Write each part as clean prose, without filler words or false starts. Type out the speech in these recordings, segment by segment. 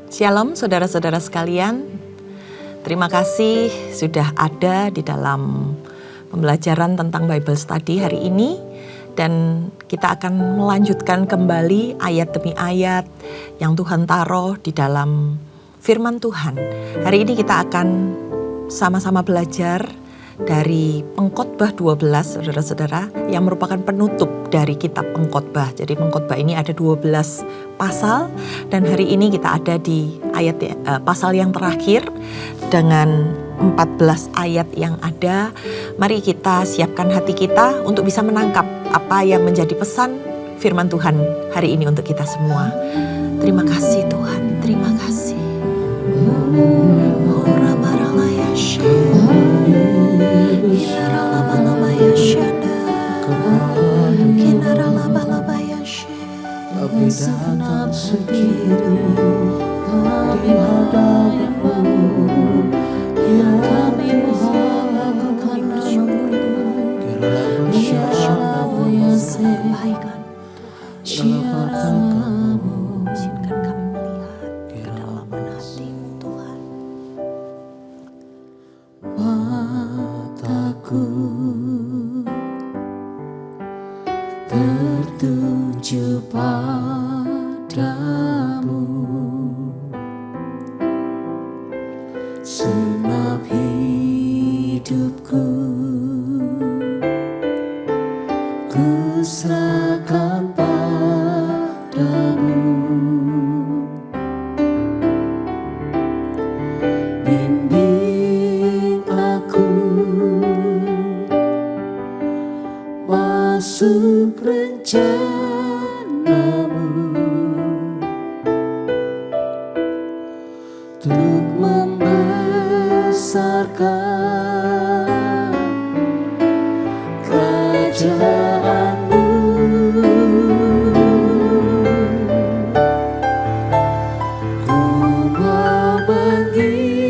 Shalom saudara-saudara sekalian, terima kasih sudah ada di dalam pembelajaran tentang Bible Study hari ini. Dan kita akan melanjutkan kembali ayat demi ayat yang Tuhan taruh di dalam firman Tuhan. Hari ini kita akan sama-sama belajar dari Pengkhotbah 12, saudara-saudara, yang merupakan penutup dari kitab Pengkhotbah. Jadi Pengkhotbah ini ada 12 pasal, dan hari ini kita ada di ayat pasal yang terakhir dengan 14 ayat yang ada. Mari kita siapkan hati kita untuk bisa menangkap apa yang menjadi pesan firman Tuhan hari ini untuk kita semua. Terima kasih Tuhan, terima kasih. Kami datang sendiri di hadapan-Mu, yang kami mohon kiranya bersama-Mu, Izinkan kami melihat kedalaman hati-Mu Tuhan. mataku tertuju padamu, senap hidupku ku serahkan padamu. Bimbing aku masuk rencana-Mu untuk membesarkan kerajaan-Mu. Ku mau mengikuti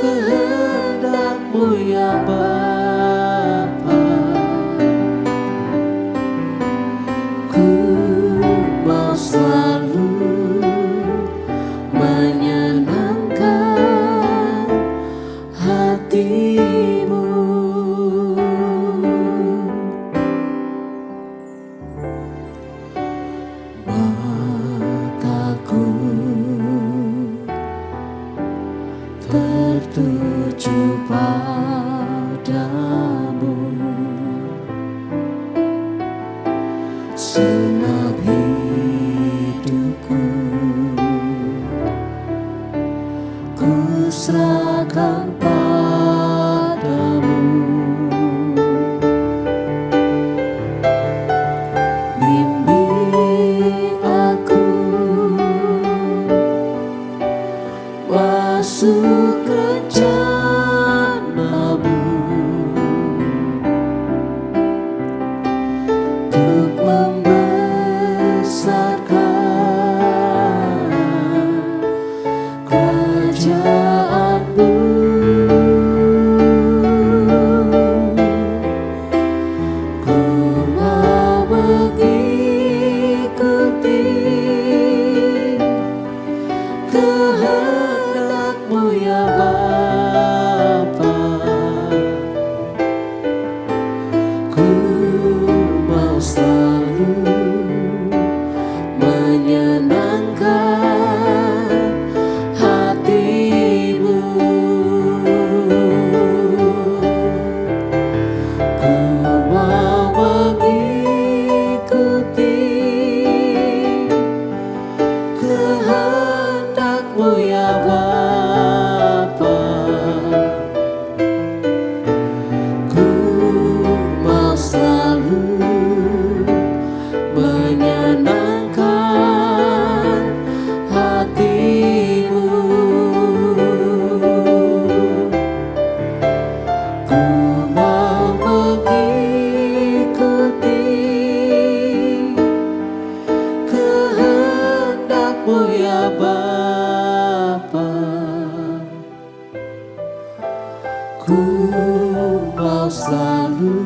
kehendak-Mu ya Bapa. Ku mau selalu menyenangkan hati-Mu. Mataku tertuju padamu, senap hidupku ku serahkan padamu. Bimbing aku masuk rencana-Mu untuk membesarkan kerajaan-Mu. Ku mau mengikuti kehendak-Mu ya Bapa. Ku mau selalu menyenangkan hati-Mu. Ku mau mengikuti kehendak-Mu ya Bapa. Ku mau selalu menyenangkan hati-Mu. Ku mau mengikuti kehendak-Mu ya Bapa. Ku mau selalu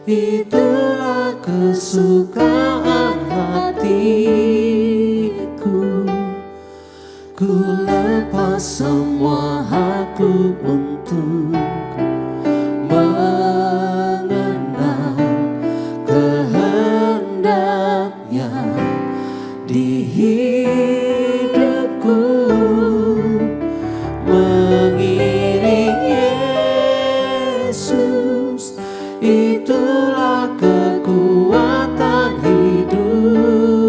itulah kesukaan hatiku. Ku lepas semua hakku untuk mengenal kehendaknya di hidupku. Mengiring Yesus, itulah kekuatan hidupku.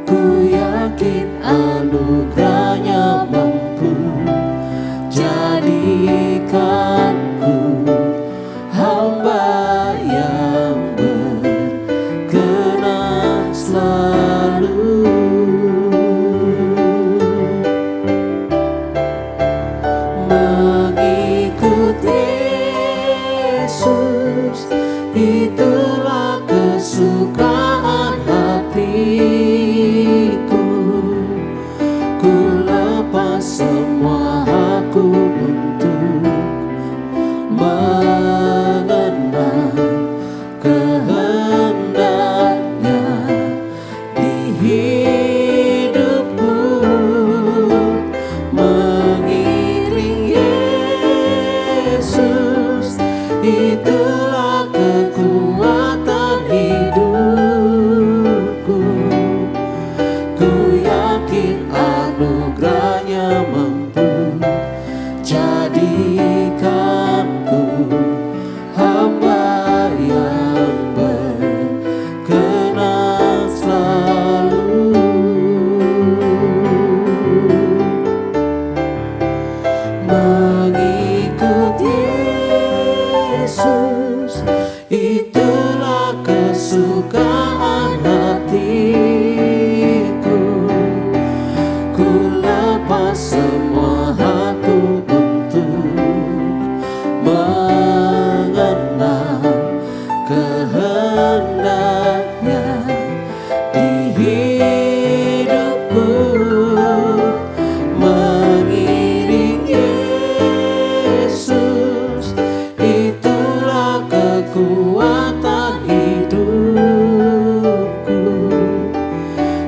Ku yakin anugerahnya mampu jadikanku hamba yang berkenan selalu. Mengikut Yesus, itulah kesukaan hatiku. Ku lepas semua hakku untuk mengenal kehendaknya di hidupku. Mengiring Yesus, itulah kekuatan hidupku. Ku yakin anugerahnya mampu jadikanku hamba yang berkenan selalu. Mengikut Yesus, itulah kesukaan hatiku. Ku lepas semua hakku untuk mengenal kehendaknya di hidupku. Mengiring Yesus, itulah kekuatan hidupku.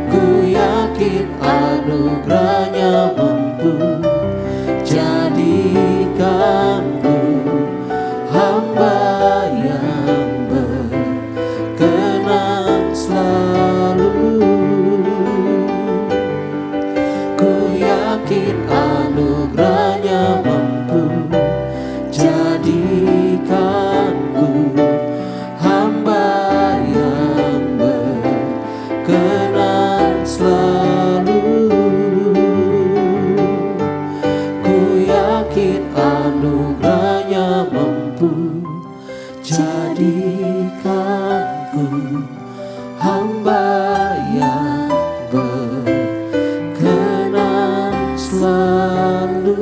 Ku yakin anugerahnya mampu jadikanku hamba yang berkenan selalu. Ku yakin anugerahnya mampu jadikanku hamba yang berkenan selalu. Ku yakin anugerahnya mampu jadikanku hamba yang berkenan selalu.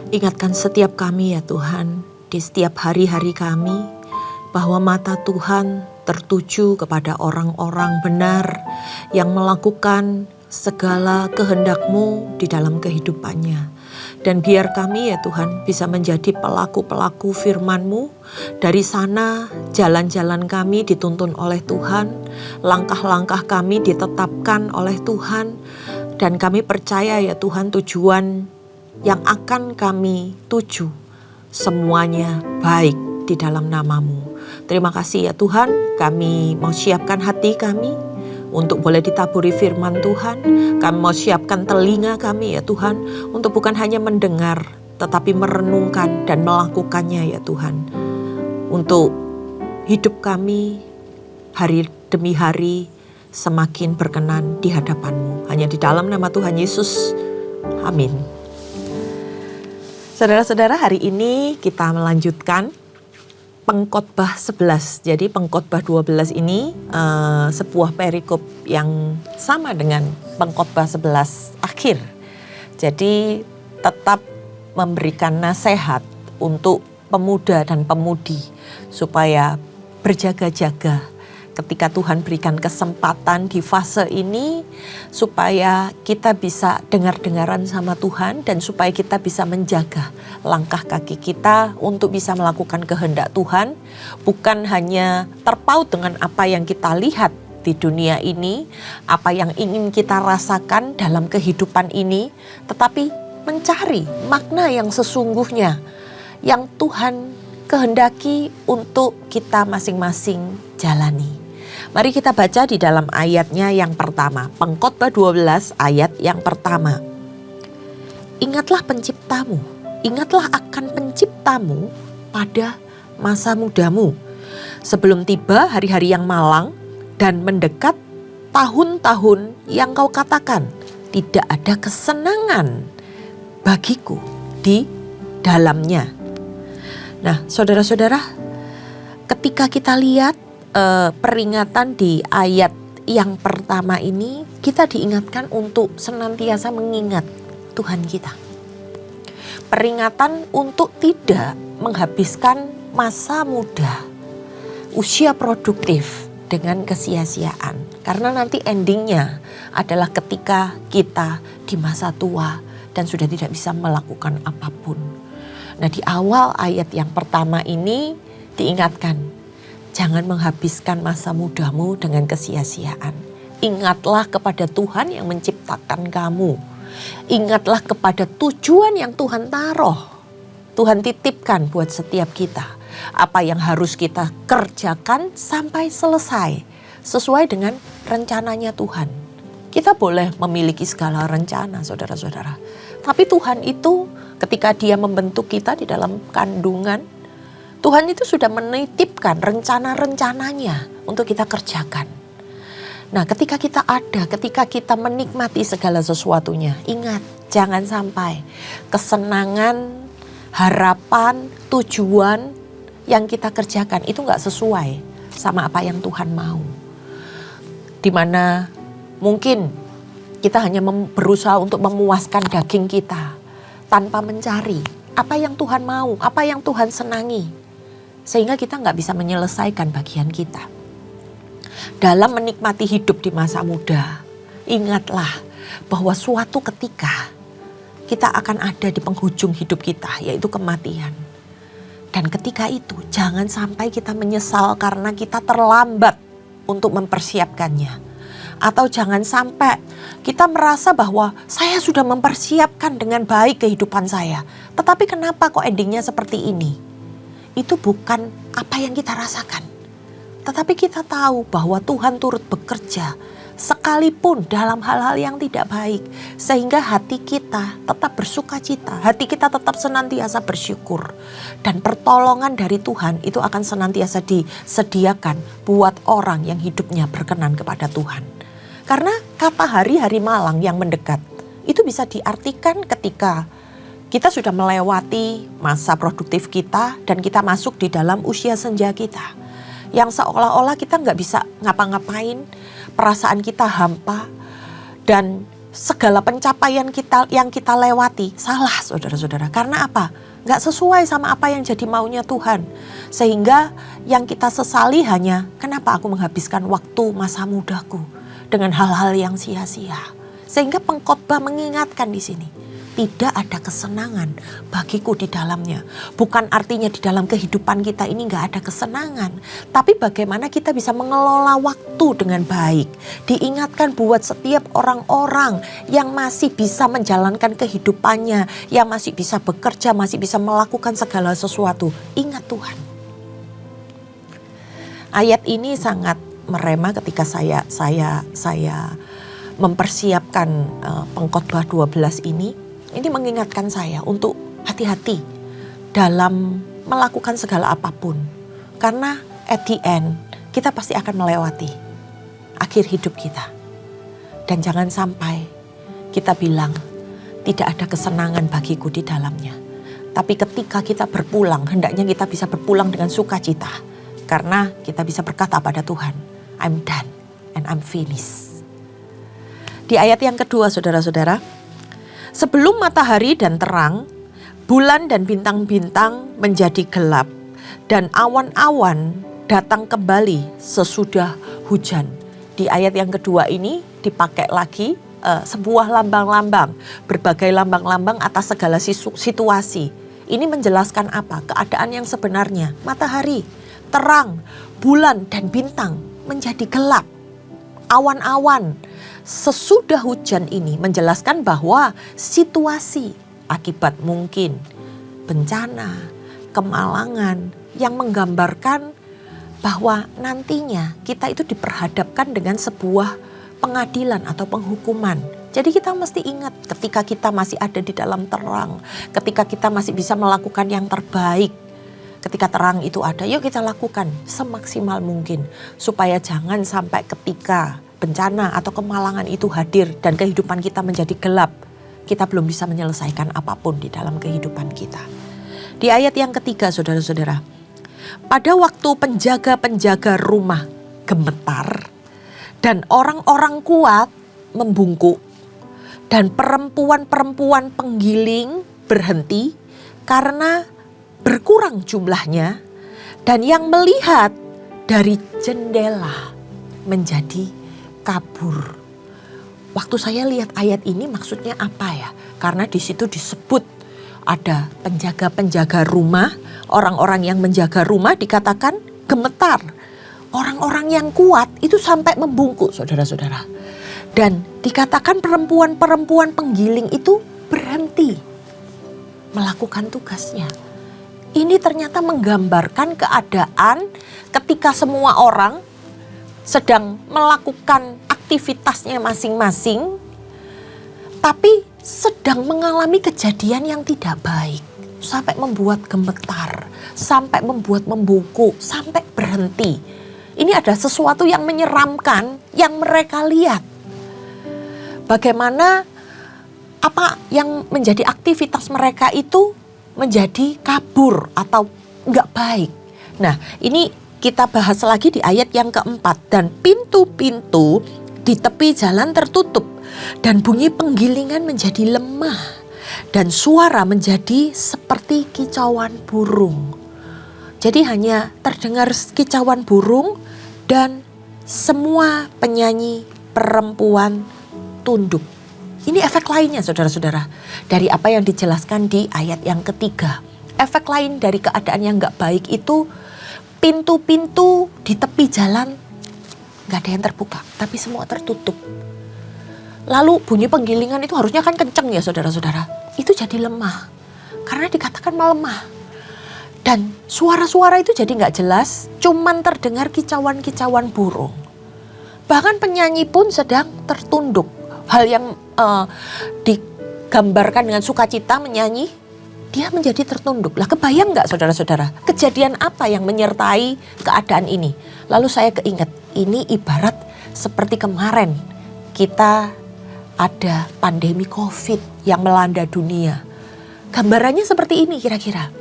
Ingatkan setiap kami ya Tuhan, di setiap hari-hari kami, bahwa mata Tuhan tertuju kepada orang-orang benar yang melakukan segala kehendak-Mu di dalam kehidupannya. Dan biar kami ya Tuhan bisa menjadi pelaku-pelaku firman-Mu. Dari sana jalan-jalan kami dituntun oleh Tuhan, langkah-langkah kami ditetapkan oleh Tuhan. Dan kami percaya ya Tuhan, tujuan yang akan kami tuju semuanya baik di dalam nama-Mu. Terima kasih ya Tuhan, kami mau siapkan hati kami untuk boleh ditaburi firman Tuhan. Kami mau siapkan telinga kami ya Tuhan, untuk bukan hanya mendengar, tetapi merenungkan dan melakukannya ya Tuhan. Untuk hidup kami hari demi hari semakin berkenan di hadapan-Mu. Hanya di dalam nama Tuhan Yesus. Amin. Saudara-saudara, hari ini kita melanjutkan Pengkhotbah 11. Jadi Pengkhotbah 12 ini sebuah perikop yang sama dengan Pengkhotbah 11 akhir. Jadi tetap memberikan nasihat untuk pemuda dan pemudi supaya berjaga-jaga ketika Tuhan berikan kesempatan di fase ini, supaya kita bisa dengar-dengaran sama Tuhan dan supaya kita bisa menjaga langkah kaki kita untuk bisa melakukan kehendak Tuhan, bukan hanya terpaut dengan apa yang kita lihat di dunia ini, apa yang ingin kita rasakan dalam kehidupan ini, tetapi mencari makna yang sesungguhnya yang Tuhan kehendaki untuk kita masing-masing jalani. Mari kita baca di dalam ayatnya yang pertama. Pengkhotbah 12 ayat yang pertama. Ingatlah penciptamu, ingatlah akan penciptamu pada masa mudamu. Sebelum tiba hari-hari yang malang dan mendekat tahun-tahun yang kau katakan, tidak ada kesenangan bagiku di dalamnya. Nah, saudara-saudara, ketika kita lihat peringatan di ayat yang pertama ini, kita diingatkan untuk senantiasa mengingat Tuhan kita. Peringatan untuk tidak menghabiskan masa muda, usia produktif dengan kesia-siaan. Karena nanti endingnya adalah ketika kita di masa tua dan sudah tidak bisa melakukan apapun. Nah, di awal ayat yang pertama ini diingatkan, jangan menghabiskan masa mudamu dengan kesia-siaan. Ingatlah kepada Tuhan yang menciptakan kamu. Ingatlah kepada tujuan yang Tuhan taruh. Tuhan titipkan buat setiap kita. Apa yang harus kita kerjakan sampai selesai. Sesuai dengan rencananya Tuhan. Kita boleh memiliki segala rencana, saudara-saudara. Tapi Tuhan itu ketika Dia membentuk kita di dalam kandungan, Tuhan itu sudah menitipkan rencana-rencananya untuk kita kerjakan. Nah, ketika kita ada, ketika kita menikmati segala sesuatunya, ingat, jangan sampai kesenangan, harapan, tujuan yang kita kerjakan itu gak sesuai sama apa yang Tuhan mau. Dimana mungkin kita hanya berusaha untuk memuaskan daging kita tanpa mencari apa yang Tuhan mau, apa yang Tuhan senangi. Sehingga kita gak bisa menyelesaikan bagian kita. Dalam menikmati hidup di masa muda, ingatlah bahwa suatu ketika kita akan ada di penghujung hidup kita, yaitu kematian. Dan ketika itu jangan sampai kita menyesal karena kita terlambat untuk mempersiapkannya. Atau jangan sampai kita merasa bahwa saya sudah mempersiapkan dengan baik kehidupan saya. Tetapi kenapa kok endingnya seperti ini? Itu bukan apa yang kita rasakan. Tetapi kita tahu bahwa Tuhan turut bekerja sekalipun dalam hal-hal yang tidak baik. Sehingga hati kita tetap bersuka cita. Hati kita tetap senantiasa bersyukur. Dan pertolongan dari Tuhan itu akan senantiasa disediakan buat orang yang hidupnya berkenan kepada Tuhan. Karena kata hari-hari malang yang mendekat itu bisa diartikan ketika kita sudah melewati masa produktif kita dan kita masuk di dalam usia senja kita. Yang seolah-olah kita gak bisa ngapa-ngapain, perasaan kita hampa, dan segala pencapaian kita yang kita lewati salah, saudara-saudara. Karena apa? Gak sesuai sama apa yang jadi maunya Tuhan. Sehingga yang kita sesali hanya, kenapa aku menghabiskan waktu masa mudaku dengan hal-hal yang sia-sia. Sehingga pengkhotbah mengingatkan di sini. Tidak ada kesenangan bagiku di dalamnya. Bukan artinya di dalam kehidupan kita ini gak ada kesenangan. Tapi bagaimana kita bisa mengelola waktu dengan baik. Diingatkan buat setiap orang-orang yang masih bisa menjalankan kehidupannya. Yang masih bisa bekerja, masih bisa melakukan segala sesuatu. Ingat Tuhan. Ayat ini sangat merema ketika saya mempersiapkan pengkhotbah 12 ini. Ini mengingatkan saya untuk hati-hati dalam melakukan segala apapun. Karena at the end kita pasti akan melewati akhir hidup kita. Dan jangan sampai kita bilang tidak ada kesenangan bagiku di dalamnya. Tapi ketika kita berpulang, hendaknya kita bisa berpulang dengan sukacita. Karena kita bisa berkata pada Tuhan, I'm done and I'm finished. Di ayat yang kedua saudara-saudara, sebelum matahari dan terang, bulan dan bintang-bintang menjadi gelap, dan awan-awan datang kembali sesudah hujan. Di ayat yang kedua ini dipakai lagi sebuah lambang-lambang, berbagai lambang-lambang atas segala situasi. Ini menjelaskan apa? Keadaan yang sebenarnya. Matahari, terang, bulan dan bintang menjadi gelap. Awan-awan sesudah hujan ini menjelaskan bahwa situasi akibat mungkin bencana, kemalangan yang menggambarkan bahwa nantinya kita itu diperhadapkan dengan sebuah pengadilan atau penghukuman. Jadi kita mesti ingat ketika kita masih ada di dalam terang, ketika kita masih bisa melakukan yang terbaik, ketika terang itu ada, yuk kita lakukan semaksimal mungkin supaya jangan sampai ketika bencana atau kemalangan itu hadir dan kehidupan kita menjadi gelap, kita belum bisa menyelesaikan apapun di dalam kehidupan kita. Di ayat yang ketiga saudara-saudara, pada waktu penjaga-penjaga rumah gemetar dan orang-orang kuat membungkuk dan perempuan-perempuan penggiling berhenti karena berkurang jumlahnya, dan yang melihat dari jendela menjadi kabur. Waktu saya lihat ayat ini maksudnya apa ya? Karena di situ disebut ada penjaga-penjaga rumah, orang-orang yang menjaga rumah dikatakan gemetar. Orang-orang yang kuat itu sampai membungkuk saudara-saudara. Dan dikatakan perempuan-perempuan penggiling itu berhenti melakukan tugasnya. Ini ternyata menggambarkan keadaan ketika semua orang sedang melakukan aktivitasnya masing-masing, tapi sedang mengalami kejadian yang tidak baik. Sampai membuat gemetar, sampai membuat membungkuk, sampai berhenti. Ini ada sesuatu yang menyeramkan yang mereka lihat. Bagaimana apa yang menjadi aktivitas mereka itu menjadi kabur atau enggak baik. Nah, ini kita bahas lagi di ayat yang keempat. Dan pintu-pintu di tepi jalan tertutup dan bunyi penggilingan menjadi lemah dan suara menjadi seperti kicauan burung. Jadi hanya terdengar kicauan burung dan semua penyanyi perempuan tunduk. Ini efek lainnya saudara-saudara dari apa yang dijelaskan di ayat yang ketiga. Efek lain dari keadaan yang gak baik itu pintu-pintu di tepi jalan gak ada yang terbuka, tapi semua tertutup. Lalu bunyi penggilingan itu harusnya kan kenceng ya saudara-saudara. Itu jadi lemah karena dikatakan melemah. Dan suara-suara itu jadi gak jelas, cuman terdengar kicauan-kicauan burung. Bahkan penyanyi pun sedang tertunduk. Hal yang digambarkan dengan sukacita menyanyi, dia menjadi tertunduk. Lah kebayang gak saudara-saudara, kejadian apa yang menyertai keadaan ini? Lalu saya keinget, ini ibarat seperti kemarin kita ada pandemi COVID yang melanda dunia. Gambarannya seperti ini kira-kira.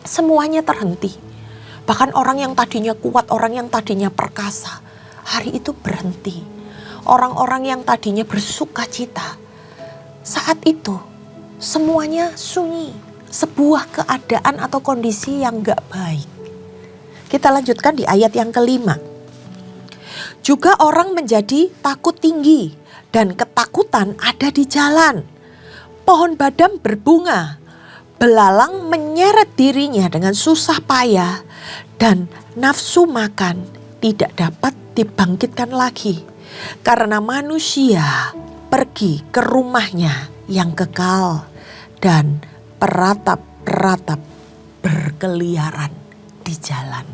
Semuanya terhenti. Bahkan orang yang tadinya kuat, orang yang tadinya perkasa, hari itu berhenti. Orang-orang yang tadinya bersukacita, saat itu semuanya sunyi. Sebuah keadaan atau kondisi yang gak baik. Kita lanjutkan di ayat yang kelima. Juga orang menjadi takut tinggi dan ketakutan ada di jalan. Pohon badam berbunga, belalang menyeret dirinya dengan susah payah, dan nafsu makan tidak dapat dibangkitkan lagi. Karena manusia pergi ke rumahnya yang kekal dan peratap-peratap berkeliaran di jalan.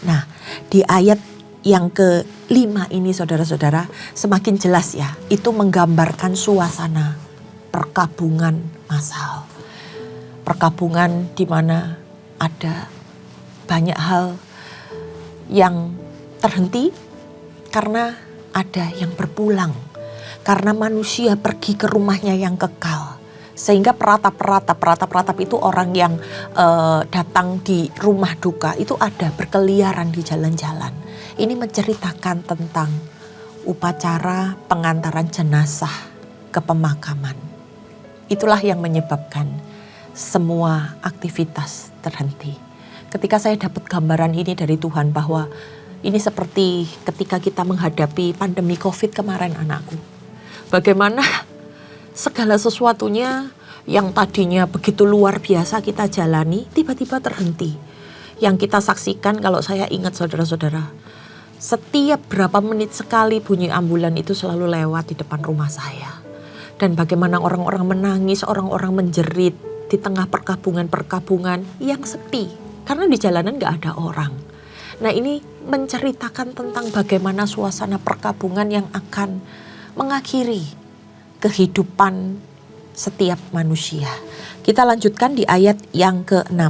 Nah, di ayat yang kelima ini saudara-saudara semakin jelas ya. Itu menggambarkan suasana perkabungan massal. Perkabungan di mana ada banyak hal yang terhenti karena ada yang berpulang. Karena manusia pergi ke rumahnya yang kekal. Sehingga peratap itu orang yang datang di rumah duka itu ada berkeliaran di jalan-jalan. Ini menceritakan tentang upacara pengantaran jenazah ke pemakaman. Itulah yang menyebabkan semua aktivitas terhenti. Ketika saya dapat gambaran ini dari Tuhan bahwa ini seperti ketika kita menghadapi pandemi COVID kemarin anakku. Bagaimana segala sesuatunya yang tadinya begitu luar biasa kita jalani, tiba-tiba terhenti. Yang kita saksikan, kalau saya ingat saudara-saudara, setiap berapa menit sekali bunyi ambulan itu selalu lewat di depan rumah saya. Dan bagaimana orang-orang menangis, orang-orang menjerit di tengah perkabungan-perkabungan yang sepi. Karena di jalanan gak ada orang. Nah ini menceritakan tentang bagaimana suasana perkabungan yang akan mengakhiri kehidupan setiap manusia. Kita lanjutkan di ayat yang ke-6.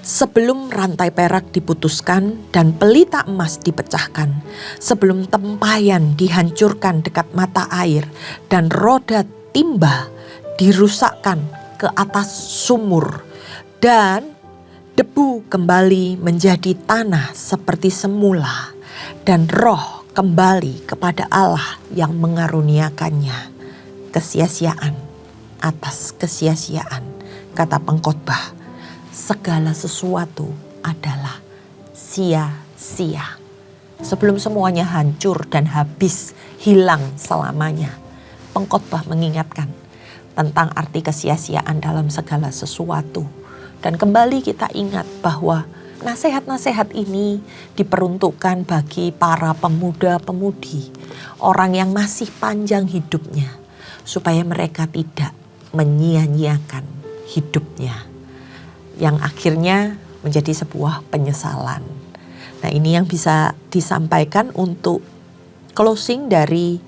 Sebelum rantai perak diputuskan dan pelita emas dipecahkan, sebelum tempayan dihancurkan dekat mata air dan roda timba dirusakkan ke atas sumur dan debu kembali menjadi tanah seperti semula dan roh kembali kepada Allah yang mengaruniakannya. Kesia-siaan atas kesia-siaan, kata pengkhotbah, segala sesuatu adalah sia-sia. Sebelum semuanya hancur dan habis, hilang selamanya, pengkhotbah mengingatkan tentang arti kesia-siaan dalam segala sesuatu. Dan kembali kita ingat bahwa nasihat-nasihat ini diperuntukkan bagi para pemuda-pemudi, orang yang masih panjang hidupnya, supaya mereka tidak menyia-nyiakan hidupnya, yang akhirnya menjadi sebuah penyesalan. Nah ini yang bisa disampaikan untuk closing dari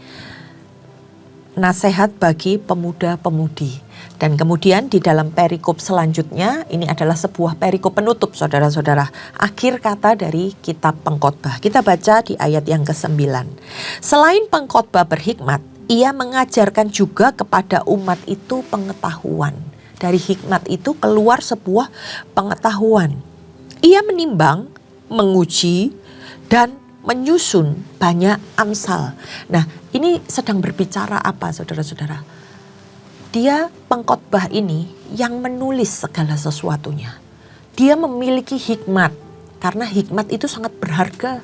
nasihat bagi pemuda-pemudi. Dan kemudian di dalam perikop selanjutnya, ini adalah sebuah perikop penutup saudara-saudara. Akhir kata dari kitab pengkhotbah. Kita baca di ayat yang ke-9. Selain pengkhotbah berhikmat, ia mengajarkan juga kepada umat itu pengetahuan. Dari hikmat itu keluar sebuah pengetahuan. Ia menimbang, menguji, dan menyusun banyak amsal. Nah ini sedang berbicara apa saudara-saudara? Dia pengkhotbah ini yang menulis segala sesuatunya. Dia memiliki hikmat, karena hikmat itu sangat berharga.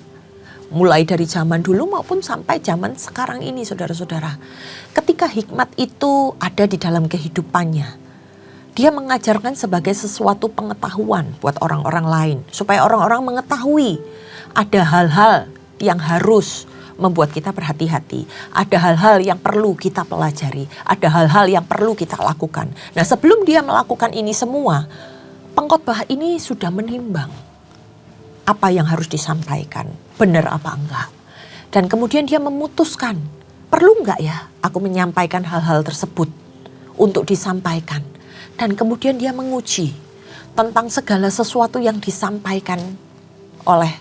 Mulai dari zaman dulu maupun sampai zaman sekarang ini saudara-saudara. Ketika hikmat itu ada di dalam kehidupannya, dia mengajarkan sebagai sesuatu pengetahuan buat orang-orang lain. Supaya orang-orang mengetahui ada hal-hal yang harus membuat kita berhati-hati. Ada hal-hal yang perlu kita pelajari. Ada hal-hal yang perlu kita lakukan. Nah sebelum dia melakukan ini semua, pengkhotbah ini sudah menimbang apa yang harus disampaikan, benar apa enggak. Dan kemudian dia memutuskan, perlu enggak ya aku menyampaikan hal-hal tersebut untuk disampaikan. Dan kemudian dia menguji tentang segala sesuatu yang disampaikan oleh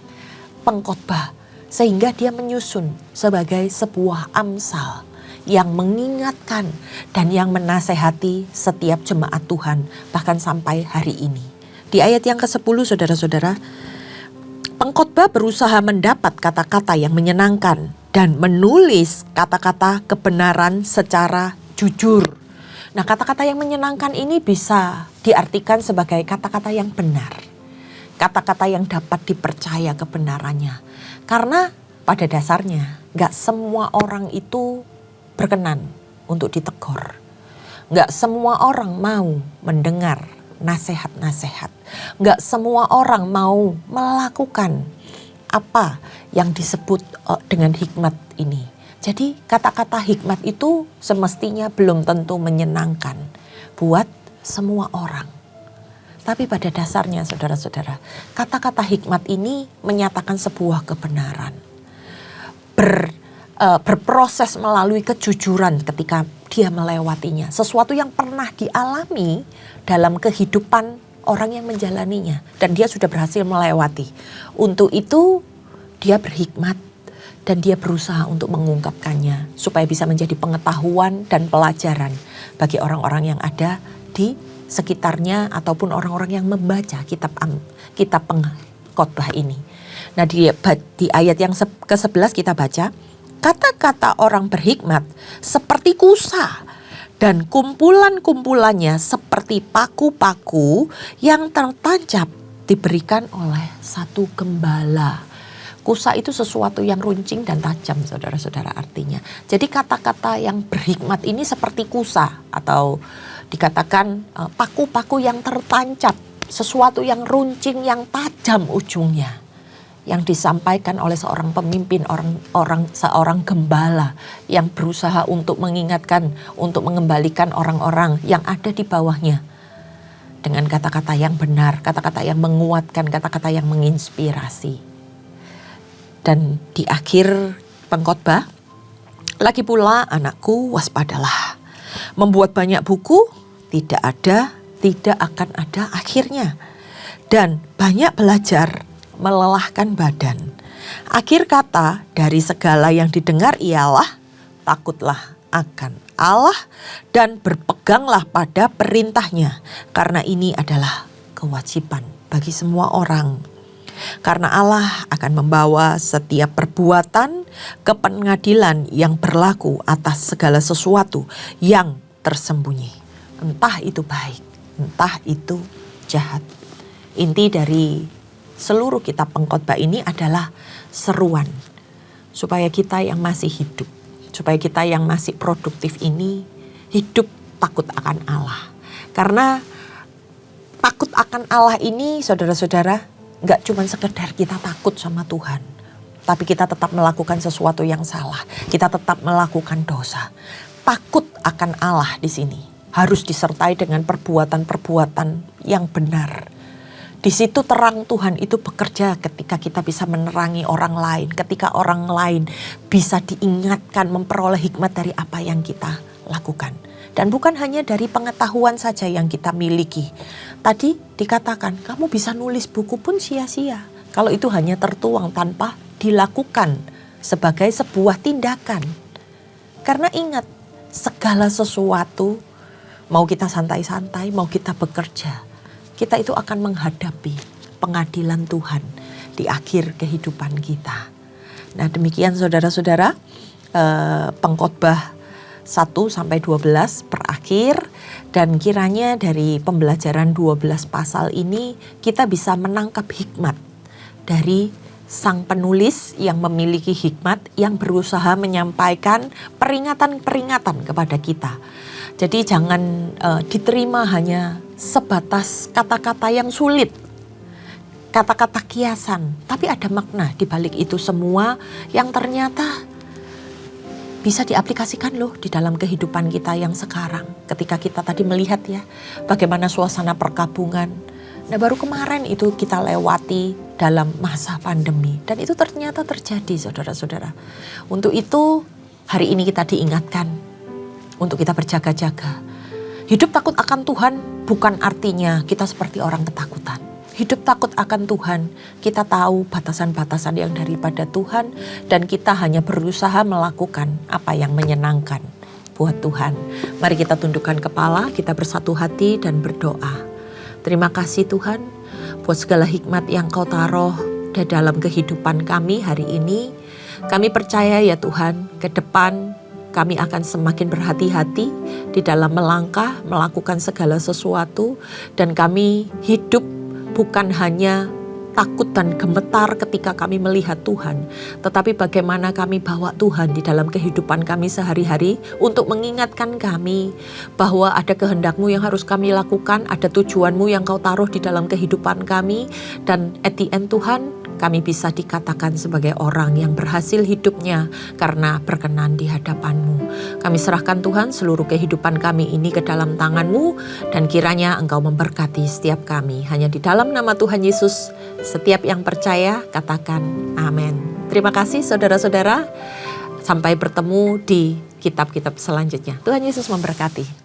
pengkhotbah. Sehingga dia menyusun sebagai sebuah amsal yang mengingatkan dan yang menasehati setiap jemaat Tuhan bahkan sampai hari ini. Di ayat yang ke-10 saudara-saudara, pengkhotbah berusaha mendapat kata-kata yang menyenangkan dan menulis kata-kata kebenaran secara jujur. Nah kata-kata yang menyenangkan ini bisa diartikan sebagai kata-kata yang benar. Kata-kata yang dapat dipercaya kebenarannya. Karena pada dasarnya gak semua orang itu berkenan untuk ditegur. Gak semua orang mau mendengar nasihat-nasihat. Gak semua orang mau melakukan apa yang disebut dengan hikmat ini. Jadi kata-kata hikmat itu semestinya belum tentu menyenangkan buat semua orang. Tapi pada dasarnya saudara-saudara, kata-kata hikmat ini menyatakan sebuah kebenaran. Berproses melalui kejujuran ketika dia melewatinya. Sesuatu yang pernah dialami dalam kehidupan orang yang menjalaninya. Dan dia sudah berhasil melewati. Untuk itu dia berhikmat, dan dia berusaha untuk mengungkapkannya supaya bisa menjadi pengetahuan dan pelajaran bagi orang-orang yang ada di sekitarnya ataupun orang-orang yang membaca kitab pengkhotbah ini. Nah, di ayat yang ke-11 kita baca, kata-kata orang berhikmat seperti kusa dan kumpulan-kumpulannya seperti paku-paku yang tertancap diberikan oleh satu gembala. Kusa itu sesuatu yang runcing dan tajam, saudara-saudara, artinya. Jadi kata-kata yang berhikmat ini seperti kusa atau dikatakan paku-paku yang tertancap, sesuatu yang runcing, yang tajam ujungnya. Yang disampaikan oleh seorang pemimpin, seorang gembala yang berusaha untuk mengingatkan, untuk mengembalikan orang-orang yang ada di bawahnya. Dengan kata-kata yang benar, kata-kata yang menguatkan, kata-kata yang menginspirasi. Dan di akhir pengkhotbah, lagi pula anakku waspadalah. Membuat banyak buku tidak akan ada akhirnya. Dan banyak belajar melelahkan badan. Akhir kata dari segala yang didengar ialah takutlah akan Allah dan berpeganglah pada perintahnya. Karena ini adalah kewajiban bagi semua orang. Karena Allah akan membawa setiap perbuatan ke pengadilan yang berlaku atas segala sesuatu yang tersembunyi. Entah itu baik, entah itu jahat. Inti dari seluruh kitab pengkhotbah ini adalah seruan. Supaya kita yang masih hidup, supaya kita yang masih produktif ini hidup takut akan Allah. Karena takut akan Allah ini, saudara-saudara, gak cuma sekedar kita takut sama Tuhan, tapi kita tetap melakukan sesuatu yang salah. Kita tetap melakukan dosa. Takut akan Allah di sini harus disertai dengan perbuatan-perbuatan yang benar. Di situ terang Tuhan itu bekerja ketika kita bisa menerangi orang lain, ketika orang lain bisa diingatkan, memperoleh hikmat dari apa yang kita lakukan. Dan bukan hanya dari pengetahuan saja yang kita miliki. Tadi dikatakan kamu bisa nulis buku pun sia-sia kalau itu hanya tertuang tanpa dilakukan sebagai sebuah tindakan. Karena ingat, segala sesuatu, mau kita santai-santai, mau kita bekerja, kita itu akan menghadapi pengadilan Tuhan di akhir kehidupan kita. Nah, demikian saudara-saudara, pengkhotbah 1-12 berakhir, dan kiranya dari pembelajaran 12 pasal ini kita bisa menangkap hikmat dari sang penulis yang memiliki hikmat, yang berusaha menyampaikan peringatan-peringatan kepada kita. Jadi jangan diterima hanya sebatas kata-kata yang sulit, kata-kata kiasan, tapi ada makna di balik itu semua yang ternyata bisa diaplikasikan loh di dalam kehidupan kita yang sekarang. Ketika kita tadi melihat ya, bagaimana suasana perkabungan. Nah, baru kemarin itu kita lewati dalam masa pandemi. Dan itu ternyata terjadi, saudara-saudara. Untuk itu, hari ini kita diingatkan untuk kita berjaga-jaga. Hidup takut akan Tuhan bukan artinya kita seperti orang ketakutan. Hidup takut akan Tuhan, kita tahu batasan-batasan yang daripada Tuhan, dan kita hanya berusaha melakukan apa yang menyenangkan buat Tuhan. Mari kita tundukkan kepala, kita bersatu hati dan berdoa. Terima kasih Tuhan buat segala hikmat yang Kau taruh di dalam kehidupan kami hari ini. Kami percaya ya Tuhan, ke depan kami akan semakin berhati-hati di dalam melangkah, melakukan segala sesuatu, dan kami hidup bukan hanya takut dan gemetar ketika kami melihat Tuhan, tetapi bagaimana kami bawa Tuhan di dalam kehidupan kami sehari-hari untuk mengingatkan kami bahwa ada kehendak-Mu yang harus kami lakukan, ada tujuan-Mu yang Kau taruh di dalam kehidupan kami, dan at the end Tuhan, kami bisa dikatakan sebagai orang yang berhasil hidupnya karena berkenan di hadapan-Mu. Kami serahkan Tuhan seluruh kehidupan kami ini ke dalam tangan-Mu, dan kiranya Engkau memberkati setiap kami. Hanya di dalam nama Tuhan Yesus, setiap yang percaya katakan amin. Terima kasih saudara-saudara. Sampai bertemu di kitab-kitab selanjutnya. Tuhan Yesus memberkati.